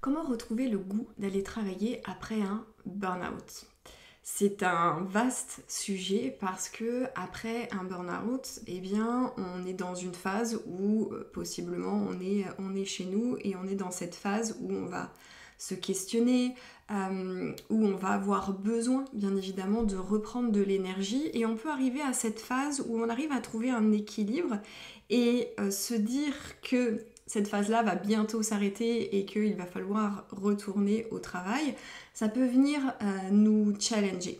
Comment retrouver le goût d'aller travailler après un burn-out? C'est un vaste sujet parce que après un burn-out, eh bien, on est dans une phase où possiblement on est chez nous et on est dans cette phase où on va se questionner, où on va avoir besoin bien évidemment de reprendre de l'énergie et on peut arriver à cette phase où on arrive à trouver un équilibre et se dire que cette phase-là va bientôt s'arrêter et qu'il va falloir retourner au travail, ça peut venir nous challenger.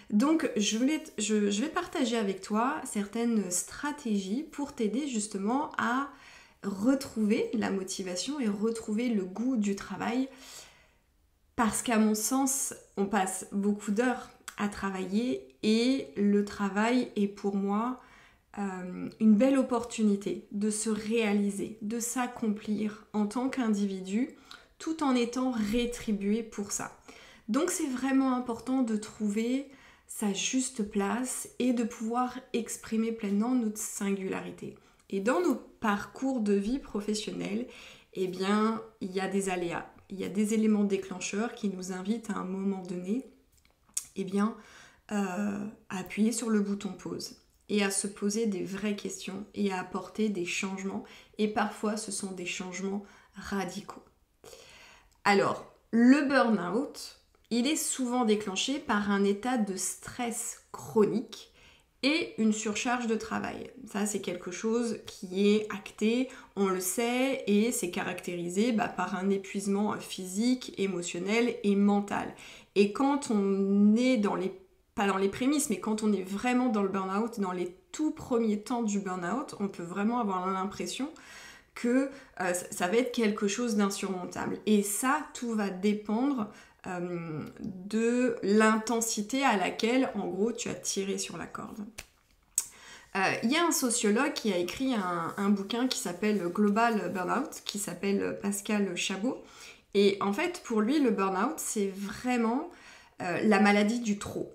Donc je vais partager avec toi certaines stratégies pour t'aider justement à retrouver la motivation et retrouver le goût du travail. Parce qu'à mon sens, on passe beaucoup d'heures à travailler et le travail est pour moi une belle opportunité de se réaliser, de s'accomplir en tant qu'individu tout en étant rétribué pour ça. Donc c'est vraiment important de trouver sa juste place et de pouvoir exprimer pleinement notre singularité. Et dans nos parcours de vie professionnelle, eh bien, il y a des aléas, il y a des éléments déclencheurs qui nous invitent à un moment donné, eh bien, à appuyer sur le bouton pause et à se poser des vraies questions et à apporter des changements. Et parfois, ce sont des changements radicaux. Alors, le burn-out, il est souvent déclenché par un état de stress chronique et une surcharge de travail. Ça, c'est quelque chose qui est acté, on le sait, et c'est caractérisé par un épuisement physique, émotionnel et mental. Et quand on est pas dans les prémices, mais quand on est vraiment dans le burn-out, dans les tout premiers temps du burn-out, on peut vraiment avoir l'impression que ça va être quelque chose d'insurmontable. Et ça, tout va dépendre de l'intensité à laquelle, en gros, tu as tiré sur la corde. Il y a un sociologue qui a écrit un bouquin qui s'appelle Global Burnout, qui s'appelle Pascal Chabot. Et en fait, pour lui, le burn-out, c'est vraiment la maladie du trop.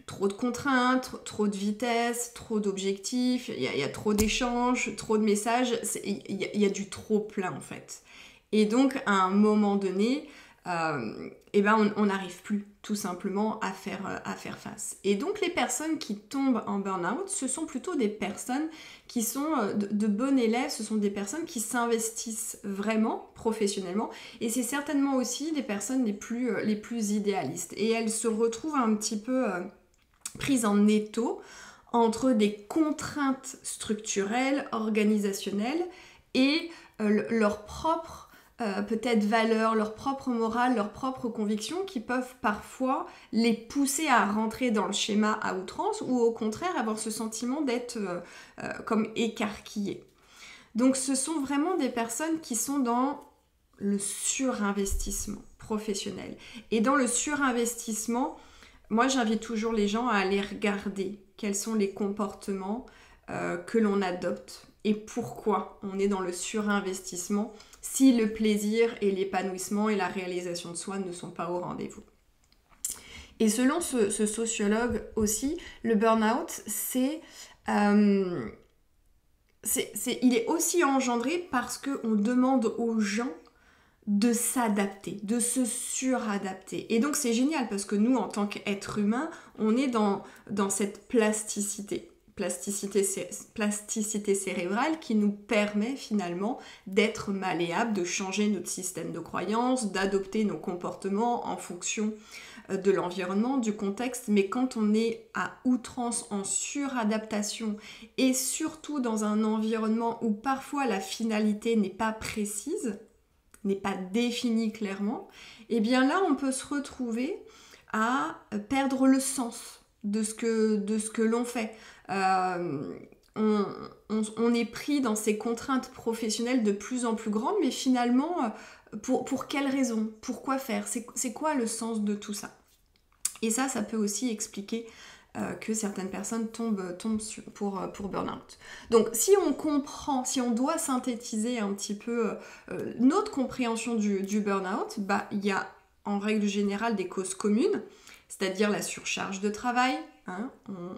Trop de contraintes, trop de vitesse, trop d'objectifs, il y a trop d'échanges, trop de messages, il y a du trop plein en fait. Et donc à un moment donné, on n'arrive plus tout simplement à faire face. Et donc les personnes qui tombent en burn-out, ce sont plutôt des personnes qui sont de bons élèves, ce sont des personnes qui s'investissent vraiment professionnellement et c'est certainement aussi des personnes les plus idéalistes. Et elles se retrouvent un petit peu prises en étau entre des contraintes structurelles, organisationnelles et leur propre peut-être valeurs, leur propre morale, leurs propres convictions qui peuvent parfois les pousser à rentrer dans le schéma à outrance ou au contraire avoir ce sentiment d'être comme écarquillées. Donc ce sont vraiment des personnes qui sont dans le surinvestissement professionnel. Et dans le surinvestissement, moi j'invite toujours les gens à aller regarder quels sont les comportements que l'on adopte et pourquoi on est dans le surinvestissement si le plaisir et l'épanouissement et la réalisation de soi ne sont pas au rendez-vous. Et selon ce sociologue aussi, le burn-out, il est aussi engendré parce qu'on demande aux gens de s'adapter, de se suradapter. Et donc c'est génial parce que nous, en tant qu'êtres humains, on est dans cette plasticité cérébrale qui nous permet finalement d'être malléable, de changer notre système de croyances, d'adopter nos comportements en fonction de l'environnement, du contexte. Mais quand on est à outrance en suradaptation et surtout dans un environnement où parfois la finalité n'est pas précise, n'est pas définie clairement, et bien là on peut se retrouver à perdre le sens de ce que l'on fait. On est pris dans ces contraintes professionnelles de plus en plus grandes, mais finalement, pour quelles raisons? Pourquoi faire? C'est quoi le sens de tout ça? Et ça peut aussi expliquer que certaines personnes tombent pour burn-out. Donc si on comprend, si on doit synthétiser un petit peu notre compréhension du burn-out, il y a en règle générale des causes communes, c'est-à-dire la surcharge de travail.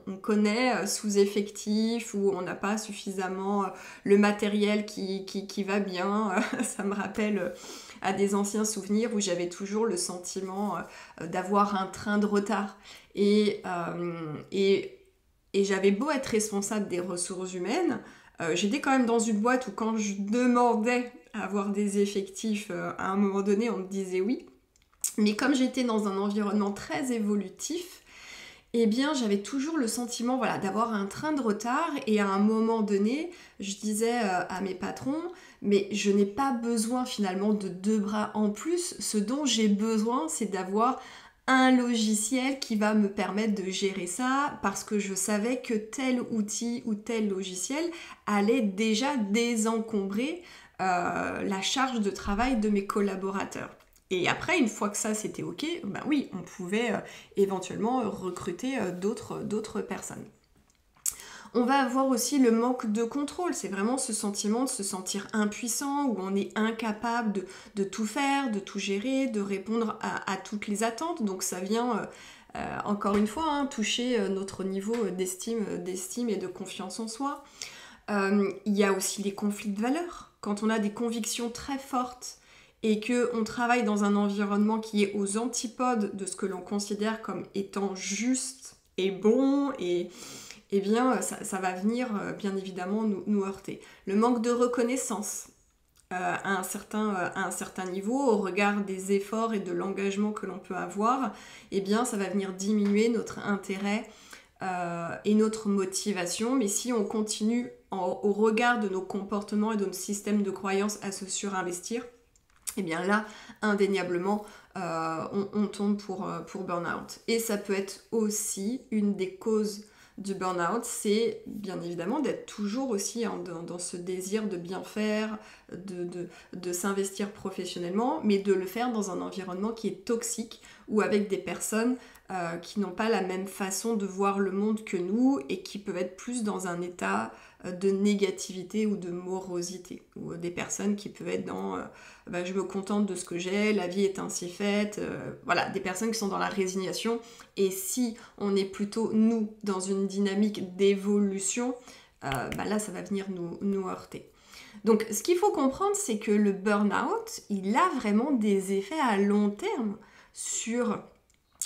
On connaît sous-effectif ou on n'a pas suffisamment le matériel qui va bien. Ça me rappelle à des anciens souvenirs où j'avais toujours le sentiment d'avoir un train de retard. Et j'avais beau être responsable des ressources humaines, j'étais quand même dans une boîte où quand je demandais à avoir des effectifs, à un moment donné, on me disait oui. Mais comme j'étais dans un environnement très évolutif, eh bien j'avais toujours le sentiment voilà, d'avoir un train de retard et à un moment donné, je disais à mes patrons, mais je n'ai pas besoin finalement de 2 bras en plus, ce dont j'ai besoin c'est d'avoir un logiciel qui va me permettre de gérer ça parce que je savais que tel outil ou tel logiciel allait déjà désencombrer la charge de travail de mes collaborateurs. Et après, une fois que ça c'était ok, ben oui, on pouvait éventuellement recruter d'autres personnes. On va avoir aussi le manque de contrôle, c'est vraiment ce sentiment de se sentir impuissant, où on est incapable de tout faire, de tout gérer, de répondre à toutes les attentes. Donc ça vient, encore une fois, hein, toucher notre niveau d'estime et de confiance en soi. Il y a aussi les conflits de valeurs. Quand on a des convictions très fortes, et qu'on travaille dans un environnement qui est aux antipodes de ce que l'on considère comme étant juste et bon, et eh bien ça va venir bien évidemment nous heurter. Le manque de reconnaissance à un certain niveau, au regard des efforts et de l'engagement que l'on peut avoir, eh bien ça va venir diminuer notre intérêt et notre motivation. Mais si on continue au regard de nos comportements et de notre système de croyances à se surinvestir, et bien là, indéniablement, on tombe pour burn-out. Et ça peut être aussi une des causes du burn-out, c'est bien évidemment d'être toujours aussi dans ce désir de bien faire, de s'investir professionnellement, mais de le faire dans un environnement qui est toxique ou avec des personnes qui n'ont pas la même façon de voir le monde que nous et qui peuvent être plus dans un état de négativité ou de morosité, ou des personnes qui peuvent être dans je me contente de ce que j'ai, la vie est ainsi faite, voilà, des personnes qui sont dans la résignation. Et si on est plutôt nous dans une dynamique d'évolution, là ça va venir nous heurter. Donc ce qu'il faut comprendre, c'est que le burn-out, il a vraiment des effets à long terme sur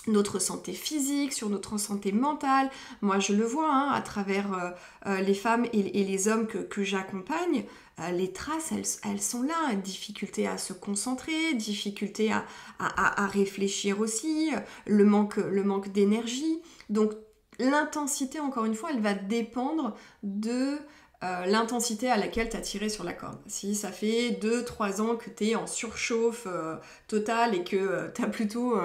notre santé physique, sur notre santé mentale. Moi je le vois à travers les femmes et les hommes que j'accompagne, les traces elles sont là, difficulté à se concentrer, difficulté à réfléchir aussi, le manque d'énergie. Donc l'intensité, encore une fois, elle va dépendre de l'intensité à laquelle tu as tiré sur la corde. Si ça fait 2-3 ans que tu es en surchauffe totale et que t'as plutôt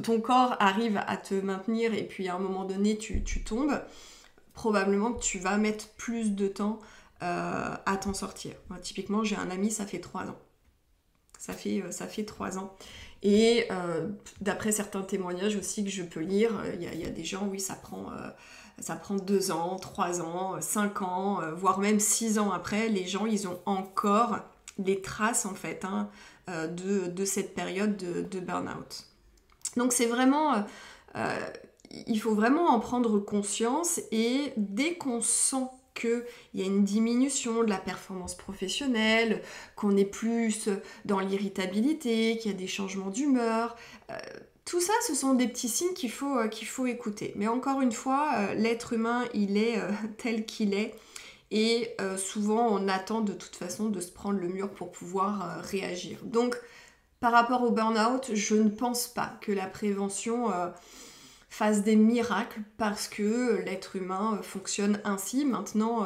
ton corps arrive à te maintenir et puis à un moment donné tu tombes, probablement que tu vas mettre plus de temps à t'en sortir. Moi, typiquement, j'ai un ami, ça fait 3 ans. Ça fait 3 ans. Et d'après certains témoignages aussi que je peux lire, il y a des gens, oui, ça prend 2 ans, 3 ans, 5 ans, voire même 6 ans après, les gens, ils ont encore les traces, en fait, de cette période de burn-out. Donc, c'est vraiment... il faut vraiment en prendre conscience et dès qu'on sent qu'il y a une diminution de la performance professionnelle, qu'on est plus dans l'irritabilité, qu'il y a des changements d'humeur... tout ça, ce sont des petits signes qu'il faut écouter. Mais encore une fois, l'être humain, il est tel qu'il est. Et souvent, on attend de toute façon de se prendre le mur pour pouvoir réagir. Donc, par rapport au burn-out, je ne pense pas que la prévention fasse des miracles parce que l'être humain fonctionne ainsi. Maintenant,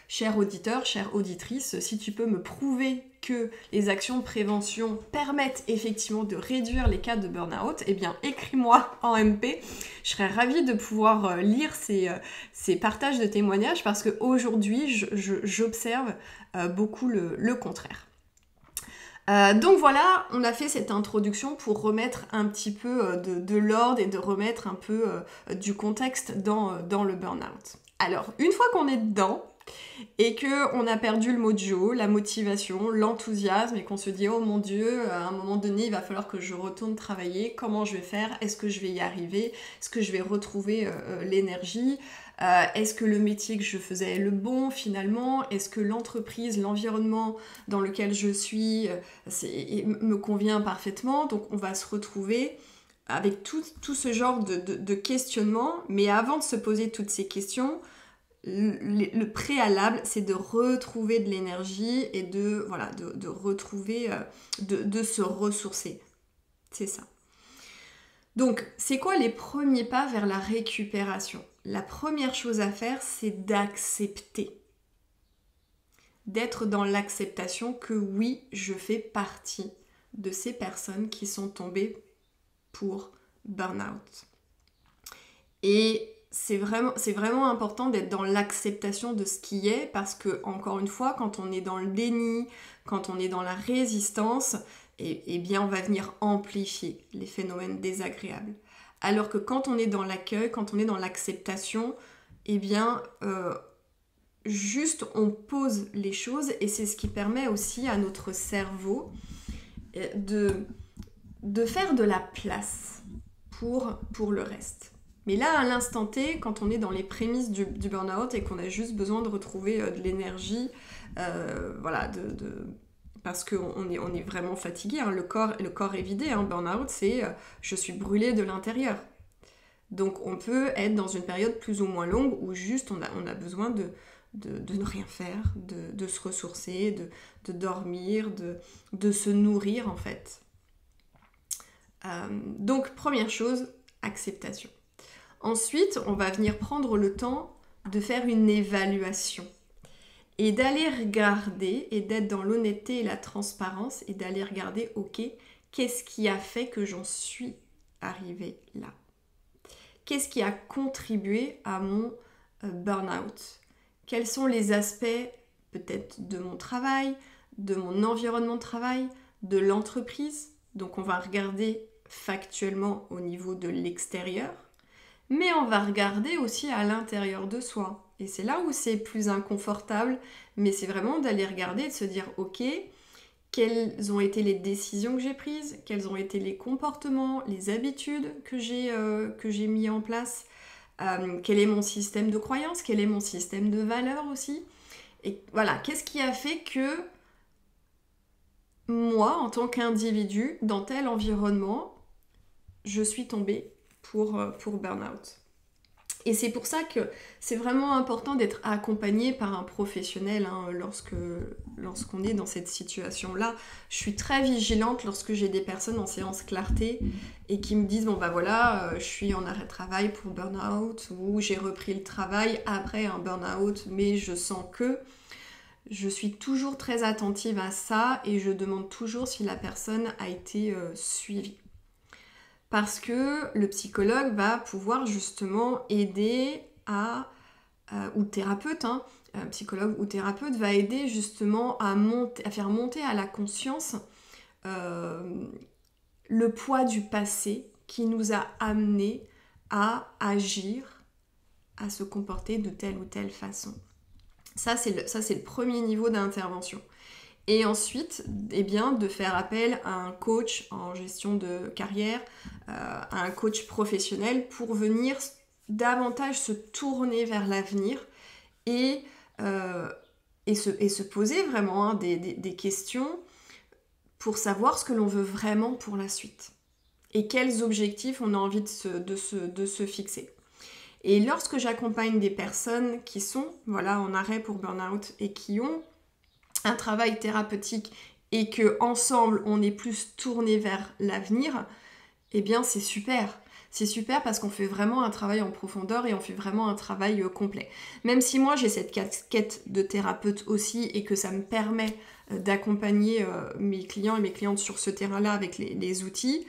cher auditeur, chère auditrice, si tu peux me prouver que les actions de prévention permettent effectivement de réduire les cas de burn-out, eh bien écris-moi en MP. Je serais ravie de pouvoir lire ces partages de témoignages parce qu'aujourd'hui, j'observe beaucoup le contraire. Donc voilà, on a fait cette introduction pour remettre un petit peu de l'ordre et de remettre un peu du contexte dans le burn-out. Alors, une fois qu'on est dedans et qu'on a perdu le mojo, la motivation, l'enthousiasme et qu'on se dit « Oh mon Dieu, à un moment donné, il va falloir que je retourne travailler. Comment je vais faire? Est-ce que je vais y arriver? Est-ce que je vais retrouver l'énergie ?» Est-ce que le métier que je faisais est le bon finalement? Est-ce que l'entreprise, l'environnement dans lequel je suis me convient parfaitement? Donc on va se retrouver avec tout ce genre de questionnement, mais avant de se poser toutes ces questions, le préalable, c'est de retrouver de l'énergie et de retrouver, de se ressourcer. C'est ça. Donc, c'est quoi les premiers pas vers la récupération? La première chose à faire, c'est d'accepter. D'être dans l'acceptation que oui, je fais partie de ces personnes qui sont tombées pour burn-out. Et c'est vraiment important d'être dans l'acceptation de ce qui est, parce que, encore une fois, quand on est dans le déni, quand on est dans la résistance, eh bien on va venir amplifier les phénomènes désagréables. Alors que quand on est dans l'accueil, quand on est dans l'acceptation, eh bien juste on pose les choses, et c'est ce qui permet aussi à notre cerveau de faire de la place pour le reste. Mais là, à l'instant T, quand on est dans les prémices du burn-out et qu'on a juste besoin de retrouver de l'énergie, parce qu'on est vraiment fatigué, hein, le corps est vidé, hein, burn-out, c'est je suis brûlée de l'intérieur. Donc on peut être dans une période plus ou moins longue où juste on a besoin de ne rien faire, de se ressourcer, de dormir, de se nourrir en fait. Donc première chose, acceptation. Ensuite, on va venir prendre le temps de faire une évaluation et d'aller regarder et d'être dans l'honnêteté et la transparence et d'aller regarder, ok, qu'est-ce qui a fait que j'en suis arrivée là? Qu'est-ce qui a contribué à mon burn-out? Quels sont les aspects peut-être de mon travail, de mon environnement de travail, de l'entreprise? Donc on va regarder factuellement au niveau de l'extérieur, mais on va regarder aussi à l'intérieur de soi. Et c'est là où c'est plus inconfortable, mais c'est vraiment d'aller regarder et de se dire, ok, quelles ont été les décisions que j'ai prises, quels ont été les comportements, les habitudes que j'ai mis en place, quel est mon système de croyance, quel est mon système de valeurs aussi. Et voilà, qu'est-ce qui a fait que moi, en tant qu'individu, dans tel environnement, je suis tombée pour burn-out. Et c'est pour ça que c'est vraiment important d'être accompagné par un professionnel hein, lorsqu'on est dans cette situation-là. Je suis très vigilante lorsque j'ai des personnes en séance clarté et qui me disent bon bah voilà, je suis en arrêt de travail pour burn-out, ou j'ai repris le travail après un burn-out, mais je sens que je suis toujours très attentive à ça et je demande toujours si la personne a été suivie. Parce que le psychologue va pouvoir justement aider ou thérapeute, hein, psychologue ou thérapeute va aider justement à faire monter à la conscience le poids du passé qui nous a amené à agir, à se comporter de telle ou telle façon. Ça, c'est le premier niveau d'intervention. Et ensuite, eh bien, de faire appel à un coach en gestion de carrière, à un coach professionnel pour venir davantage se tourner vers l'avenir et se poser vraiment hein, des questions pour savoir ce que l'on veut vraiment pour la suite et quels objectifs on a envie de se fixer. Et lorsque j'accompagne des personnes qui sont en arrêt pour burn-out et qui ont un travail thérapeutique et que ensemble on est plus tourné vers l'avenir, eh bien c'est super. C'est super parce qu'on fait vraiment un travail en profondeur et on fait vraiment un travail complet. Même si moi j'ai cette casquette de thérapeute aussi et que ça me permet d'accompagner mes clients et mes clientes sur ce terrain-là avec les outils,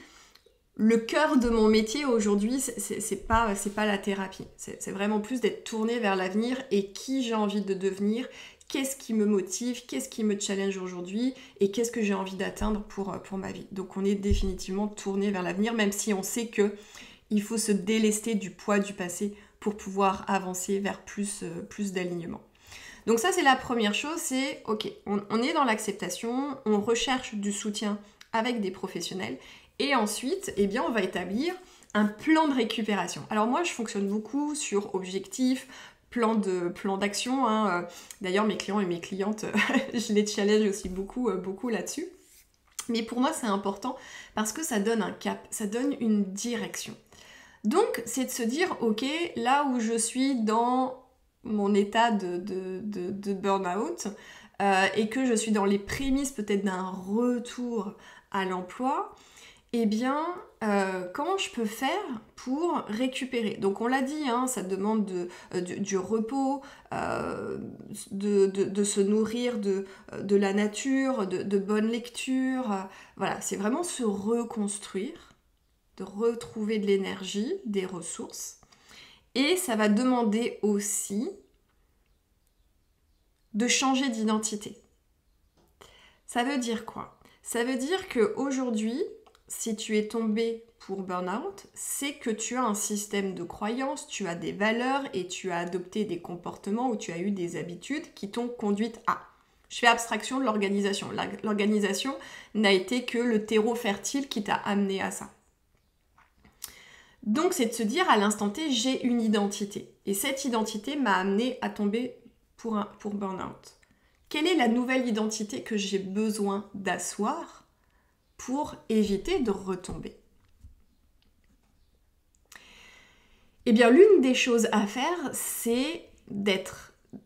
le cœur de mon métier aujourd'hui, c'est pas la thérapie. C'est vraiment plus d'être tourné vers l'avenir et qui j'ai envie de devenir. Qu'est-ce qui me motive, qu'est-ce qui me challenge aujourd'hui et qu'est-ce que j'ai envie d'atteindre pour ma vie. Donc on est définitivement tourné vers l'avenir, même si on sait qu'il faut se délester du poids du passé pour pouvoir avancer vers plus d'alignement. Donc ça c'est la première chose, c'est ok, on est dans l'acceptation, on recherche du soutien avec des professionnels. Et ensuite, eh bien, on va établir un plan de récupération. Alors moi, je fonctionne beaucoup sur objectifs, plan d'action. Hein. D'ailleurs, mes clients et mes clientes, je les challenge aussi beaucoup là-dessus. Mais pour moi, c'est important parce que ça donne un cap, ça donne une direction. Donc, c'est de se dire, ok, là où je suis dans mon état de burn-out et que je suis dans les prémices peut-être d'un retour à l'emploi, eh bien, comment je peux faire pour récupérer? Donc on l'a dit, hein, ça demande du repos, de se nourrir de la nature, de bonnes lectures. Voilà, c'est vraiment se reconstruire, de retrouver de l'énergie, des ressources. Et ça va demander aussi de changer d'identité. Ça veut dire quoi? Ça veut dire qu'aujourd'hui, si tu es tombé pour burn-out, c'est que tu as un système de croyances, tu as des valeurs et tu as adopté des comportements ou tu as eu des habitudes qui t'ont conduite à. Je fais abstraction de l'organisation. L'organisation n'a été que le terreau fertile qui t'a amené à ça. Donc c'est de se dire à l'instant T, j'ai une identité. Et cette identité m'a amené à tomber pour burn-out. Quelle est la nouvelle identité que j'ai besoin d'asseoir pour éviter de retomber? Eh bien, l'une des choses à faire, c'est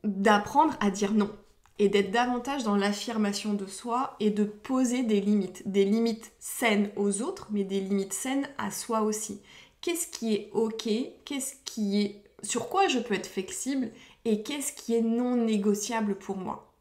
d'apprendre à dire non et d'être davantage dans l'affirmation de soi et de poser des limites saines aux autres, mais des limites saines à soi aussi. Qu'est-ce qui est ok? Sur quoi je peux être flexible et qu'est-ce qui est non négociable pour moi?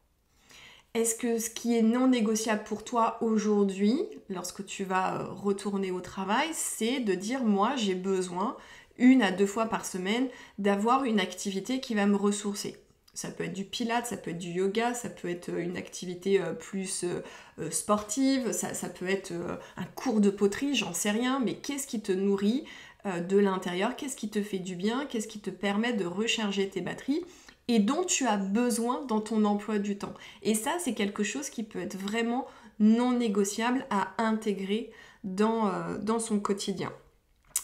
Est-ce que ce qui est non négociable pour toi aujourd'hui, lorsque tu vas retourner au travail, c'est de dire moi j'ai besoin 1 à 2 fois par semaine d'avoir une activité qui va me ressourcer. Ça peut être du pilates, ça peut être du yoga, ça peut être une activité plus sportive, ça peut être un cours de poterie, j'en sais rien, mais qu'est-ce qui te nourrit de l'intérieur? Qu'est-ce qui te fait du bien? Qu'est-ce qui te permet de recharger tes batteries? Et dont tu as besoin dans ton emploi du temps. Et ça, c'est quelque chose qui peut être vraiment non négociable à intégrer dans son quotidien.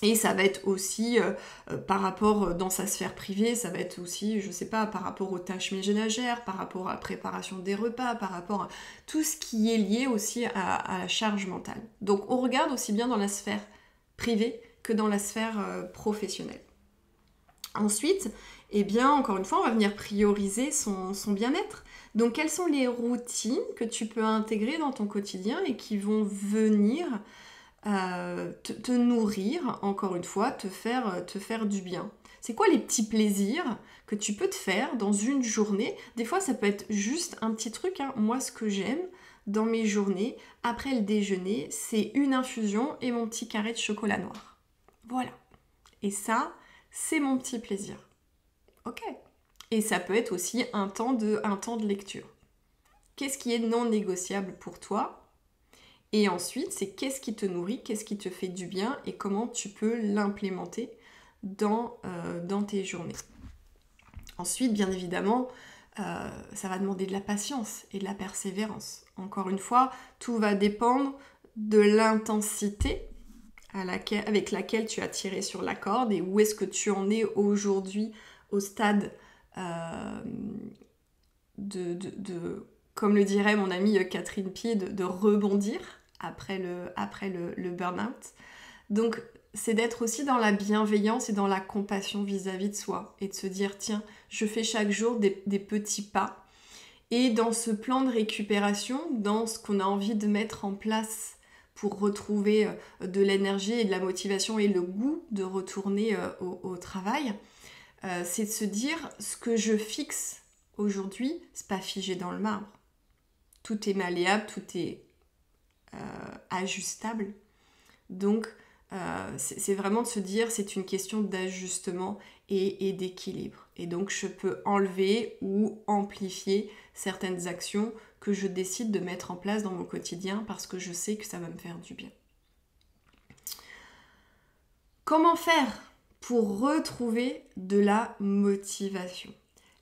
Et ça va être aussi par rapport dans sa sphère privée, ça va être aussi, je sais pas, par rapport aux tâches ménagères, par rapport à la préparation des repas, par rapport à tout ce qui est lié aussi à la charge mentale. Donc on regarde aussi bien dans la sphère privée que dans la sphère professionnelle. Ensuite, eh bien, encore une fois, on va venir prioriser son bien-être. Donc, quelles sont les routines que tu peux intégrer dans ton quotidien et qui vont venir te nourrir, encore une fois, te faire du bien? C'est quoi les petits plaisirs que tu peux te faire dans une journée? Des fois, ça peut être juste un petit truc. Hein. Moi, ce que j'aime dans mes journées, après le déjeuner, c'est une infusion et mon petit carré de chocolat noir. Voilà. Et ça, c'est mon petit plaisir. Ok. Et ça peut être aussi un temps de lecture. Qu'est-ce qui est non négociable pour toi? Et ensuite, c'est qu'est-ce qui te nourrit, qu'est-ce qui te fait du bien et comment tu peux l'implémenter dans tes journées. Ensuite, bien évidemment, ça va demander de la patience et de la persévérance. Encore une fois, tout va dépendre de l'intensité avec laquelle tu as tiré sur la corde et où est-ce que tu en es aujourd'hui au stade comme le dirait mon amie Catherine Pie, de rebondir après le burn-out. Donc c'est d'être aussi dans la bienveillance et dans la compassion vis-à-vis de soi et de se dire tiens, je fais chaque jour des petits pas et dans ce plan de récupération, dans ce qu'on a envie de mettre en place pour retrouver de l'énergie et de la motivation et le goût de retourner au travail, c'est de se dire ce que je fixe aujourd'hui, c'est pas figé dans le marbre. Tout est malléable, tout est ajustable. Donc c'est vraiment de se dire c'est une question d'ajustement et d'équilibre. Et donc je peux enlever ou amplifier certaines actions que je décide de mettre en place dans mon quotidien parce que je sais que ça va me faire du bien. Comment faire pour retrouver de la motivation?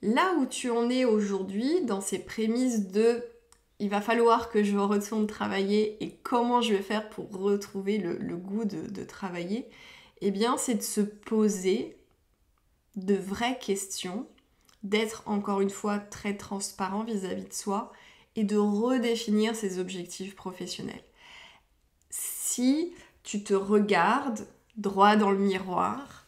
Là où tu en es aujourd'hui, dans ces prémices de il va falloir que je retourne travailler et comment je vais faire pour retrouver le goût de travailler, eh bien c'est de se poser de vraies questions, d'être encore une fois très transparent vis-à-vis de soi et de redéfinir ses objectifs professionnels. Si tu te regardes droit dans le miroir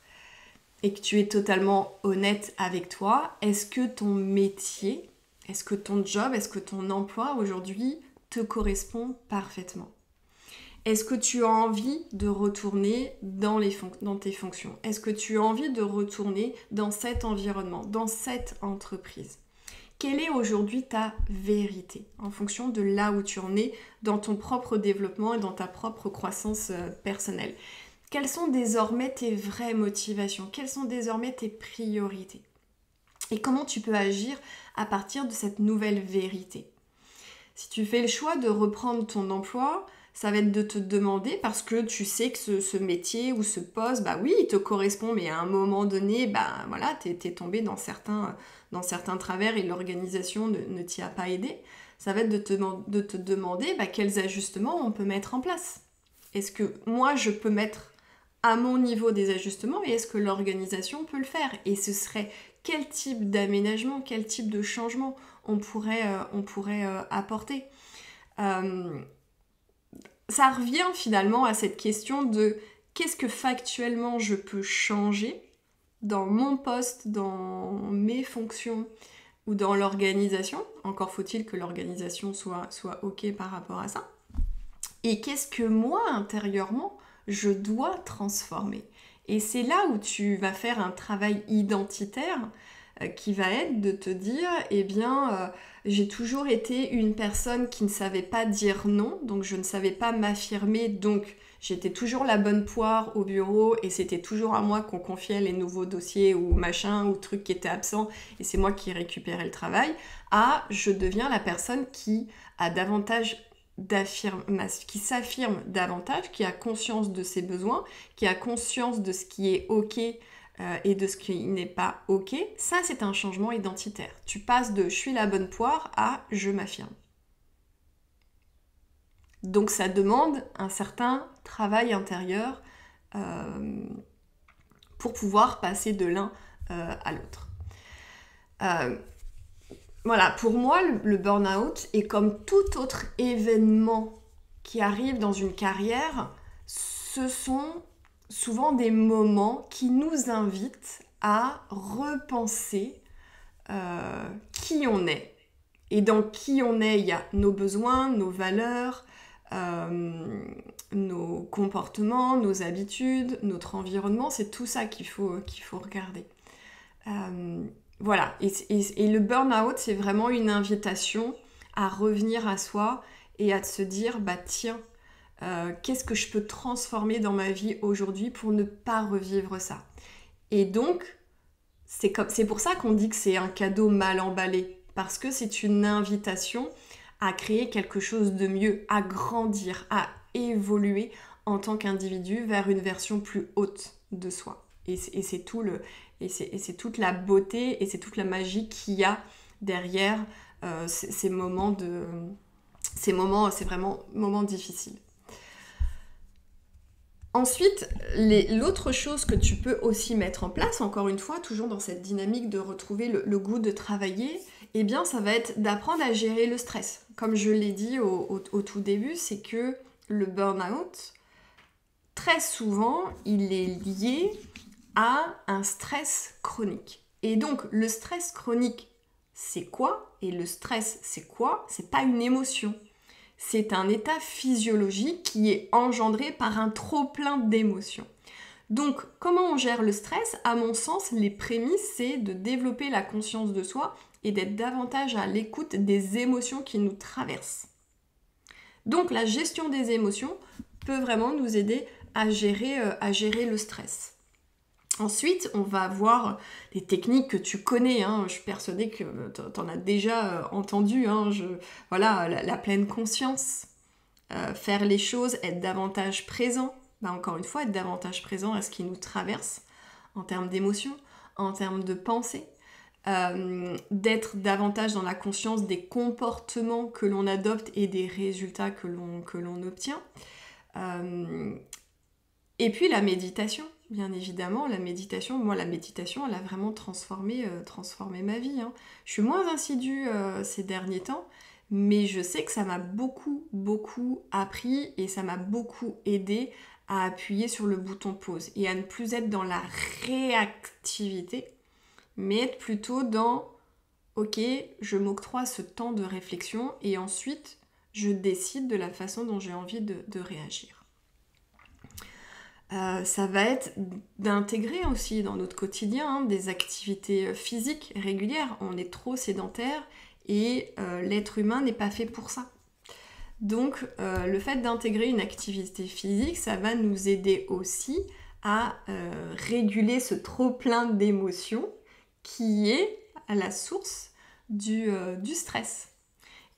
et que tu es totalement honnête avec toi, est-ce que ton métier, est-ce que ton job, est-ce que ton emploi aujourd'hui te correspond parfaitement ? Est-ce que tu as envie de retourner dans tes fonctions ? Est-ce que tu as envie de retourner dans cet environnement, dans cette entreprise ? Quelle est aujourd'hui ta vérité en fonction de là où tu en es dans ton propre développement et dans ta propre croissance personnelle ? Quelles sont désormais tes vraies motivations ? Quelles sont désormais tes priorités ? Et comment tu peux agir à partir de cette nouvelle vérité ? Si tu fais le choix de reprendre ton emploi, ça va être de te demander, parce que tu sais que ce métier ou ce poste, bah oui, il te correspond, mais à un moment donné, bah voilà, t'es tombé dans certains travers et l'organisation ne t'y a pas aidé. Ça va être de te demander quels ajustements on peut mettre en place. Est-ce que moi, je peux mettre à mon niveau des ajustements et est-ce que l'organisation peut le faire ? Et ce serait quel type d'aménagement, quel type de changement on pourrait apporter ? Ça revient finalement à cette question de qu'est-ce que factuellement je peux changer dans mon poste, dans mes fonctions ou dans l'organisation. Encore faut-il que l'organisation soit OK par rapport à ça. Et qu'est-ce que moi, intérieurement, je dois transformer ? Et c'est là où tu vas faire un travail identitaire qui va être de te dire, j'ai toujours été une personne qui ne savait pas dire non, donc je ne savais pas m'affirmer, donc j'étais toujours la bonne poire au bureau et c'était toujours à moi qu'on confiait les nouveaux dossiers ou machin ou trucs qui étaient absents et c'est moi qui récupérais le travail, je deviens la personne qui a davantage qui s'affirme davantage, qui a conscience de ses besoins, qui a conscience de ce qui est OK et de ce qui n'est pas OK. Ça, c'est un changement identitaire. Tu passes de « je suis la bonne poire » à « je m'affirme ». Donc ça demande un certain travail intérieur pour pouvoir passer de l'un à l'autre. Voilà, pour moi, le burn-out est comme tout autre événement qui arrive dans une carrière, ce sont souvent des moments qui nous invitent à repenser qui on est. Et dans qui on est, il y a nos besoins, nos valeurs, nos comportements, nos habitudes, notre environnement, c'est tout ça qu'il faut regarder. Voilà, et le burn-out, c'est vraiment une invitation à revenir à soi et à se dire, tiens, qu'est-ce que je peux transformer dans ma vie aujourd'hui pour ne pas revivre ça ? Et donc, c'est pour ça qu'on dit que c'est un cadeau mal emballé, parce que c'est une invitation à créer quelque chose de mieux, à grandir, à évoluer en tant qu'individu vers une version plus haute de soi. Et c'est toute la beauté et c'est toute la magie qu'il y a derrière ces moments, c'est vraiment moments difficiles. Ensuite, l'autre chose que tu peux aussi mettre en place, encore une fois, toujours dans cette dynamique de retrouver le goût de travailler, eh bien, ça va être d'apprendre à gérer le stress. Comme je l'ai dit au tout début, c'est que le burn-out, très souvent, il est lié à un stress chronique. Et donc, le stress chronique, c'est quoi ? Et le stress, c'est quoi ? C'est pas une émotion. C'est un état physiologique qui est engendré par un trop-plein d'émotions. Donc, comment on gère le stress ? À mon sens, les prémices, c'est de développer la conscience de soi et d'être davantage à l'écoute des émotions qui nous traversent. Donc, la gestion des émotions peut vraiment nous aider à gérer le stress. Ensuite, on va voir des techniques que tu connais, je suis persuadée que tu en as déjà entendu, la pleine conscience, faire les choses, être davantage présent, encore une fois, être davantage présent à ce qui nous traverse en termes d'émotions, en termes de pensée, d'être davantage dans la conscience des comportements que l'on adopte et des résultats que l'on obtient. Et puis la méditation, bien évidemment, la méditation, elle a vraiment transformé ma vie. Hein. Je suis moins assidue ces derniers temps, mais je sais que ça m'a beaucoup, beaucoup appris et ça m'a beaucoup aidé à appuyer sur le bouton pause et à ne plus être dans la réactivité, mais être plutôt dans « Ok, je m'octroie ce temps de réflexion et ensuite je décide de la façon dont j'ai envie de réagir. » Ça va être d'intégrer aussi dans notre quotidien des activités physiques régulières. On est trop sédentaire et l'être humain n'est pas fait pour ça. Donc le fait d'intégrer une activité physique, ça va nous aider aussi à réguler ce trop-plein d'émotions qui est à la source du stress.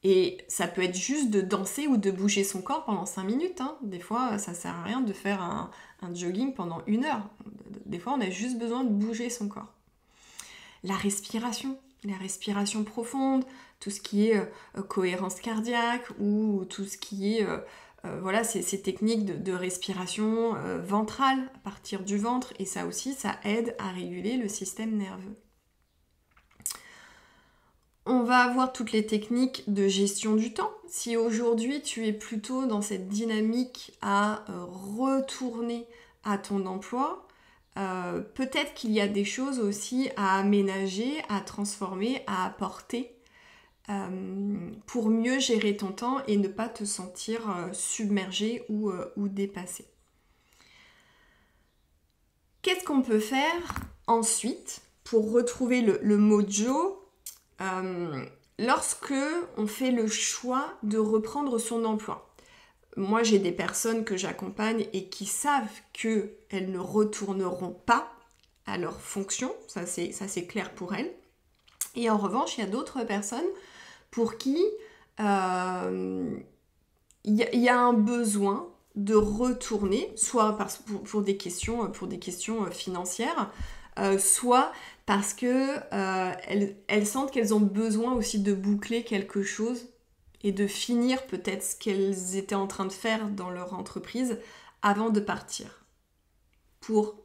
Et ça peut être juste de danser ou de bouger son corps pendant 5 minutes. Hein. Des fois, ça sert à rien de faire un jogging pendant 1 heure. Des fois, on a juste besoin de bouger son corps. La respiration profonde, tout ce qui est cohérence cardiaque ou tout ce qui est ces techniques de respiration ventrale à partir du ventre. Et ça aussi, ça aide à réguler le système nerveux. On va avoir toutes les techniques de gestion du temps. Si aujourd'hui tu es plutôt dans cette dynamique à retourner à ton emploi, peut-être qu'il y a des choses aussi à aménager, à transformer, à apporter pour mieux gérer ton temps et ne pas te sentir submergé ou dépassé. Qu'est-ce qu'on peut faire ensuite pour retrouver le mojo lorsque on fait le choix de reprendre son emploi? Moi, j'ai des personnes que j'accompagne et qui savent qu'elles ne retourneront pas à leur fonction, ça c'est clair pour elles. Et en revanche, il y a d'autres personnes pour qui il y a un besoin de retourner, soit pour des questions financières, soit parce que elles sentent qu'elles ont besoin aussi de boucler quelque chose et de finir peut-être ce qu'elles étaient en train de faire dans leur entreprise avant de partir pour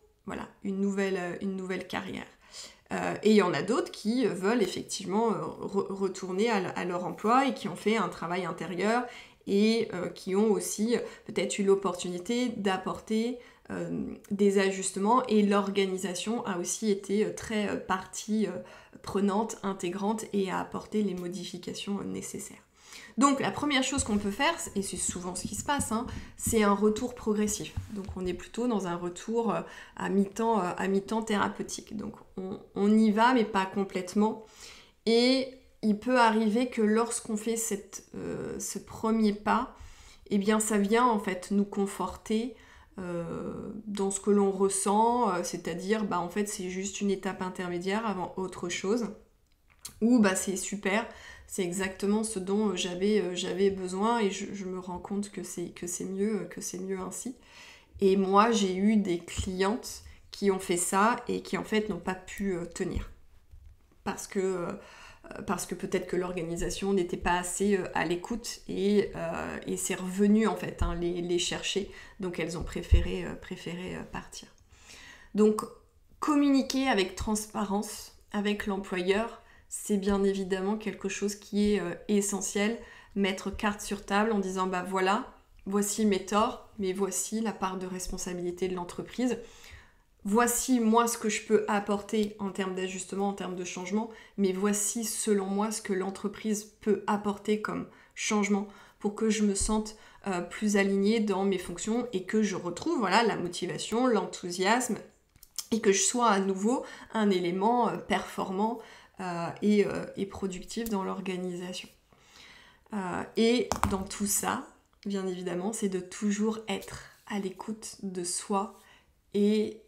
une nouvelle carrière. Et il y en a d'autres qui veulent effectivement retourner à leur emploi et qui ont fait un travail intérieur et qui ont aussi peut-être eu l'opportunité d'apporter des ajustements, et l'organisation a aussi été très partie prenante, intégrante et a apporté les modifications nécessaires. Donc la première chose qu'on peut faire, et c'est souvent ce qui se passe, c'est un retour progressif. Donc on est plutôt dans un retour à mi-temps thérapeutique. Donc on y va mais pas complètement. Et il peut arriver que lorsqu'on fait ce premier pas, eh bien ça vient en fait nous conforter dans ce que l'on ressent, c'est-à-dire en fait c'est juste une étape intermédiaire avant autre chose, ou c'est super, c'est exactement ce dont j'avais besoin et je me rends compte que c'est mieux ainsi. Et moi j'ai eu des clientes qui ont fait ça et qui en fait n'ont pas pu tenir parce que peut-être que l'organisation n'était pas assez à l'écoute et c'est revenu en fait les chercher, donc elles ont préféré partir. Donc communiquer avec transparence avec l'employeur, c'est bien évidemment quelque chose qui est essentiel. Mettre carte sur table en disant voici mes torts, mais voici la part de responsabilité de l'entreprise. Voici moi ce que je peux apporter en termes d'ajustement, en termes de changement, mais voici selon moi ce que l'entreprise peut apporter comme changement pour que je me sente plus alignée dans mes fonctions et que je retrouve la motivation, l'enthousiasme et que je sois à nouveau un élément performant et productif dans l'organisation. Et dans tout ça, bien évidemment, c'est de toujours être à l'écoute de soi et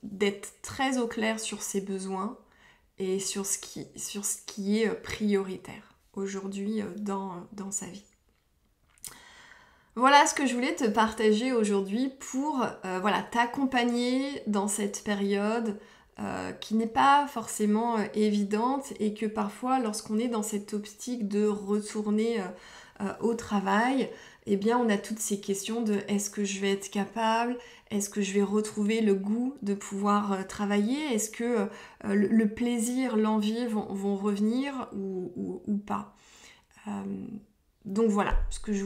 d'être très au clair sur ses besoins et sur ce qui est prioritaire aujourd'hui dans sa vie. Voilà ce que je voulais te partager aujourd'hui pour t'accompagner dans cette période qui n'est pas forcément évidente et que parfois lorsqu'on est dans cette optique de retourner au travail, eh bien on a toutes ces questions de est-ce que je vais être capable, est-ce que je vais retrouver le goût de pouvoir travailler, est-ce que le plaisir, l'envie vont revenir ou pas. Donc voilà,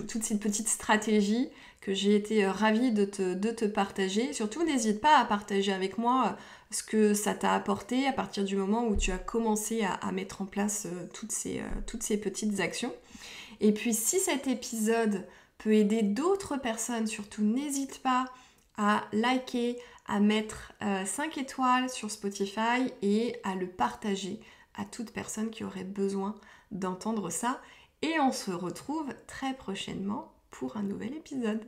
toutes ces petites stratégies que j'ai été ravie de te partager. Surtout, n'hésite pas à partager avec moi ce que ça t'a apporté à partir du moment où tu as commencé à mettre en place toutes ces petites actions. Et puis, si cet épisode peut aider d'autres personnes, surtout n'hésite pas à liker, à mettre 5 étoiles sur Spotify et à le partager à toute personne qui aurait besoin d'entendre ça. Et on se retrouve très prochainement pour un nouvel épisode.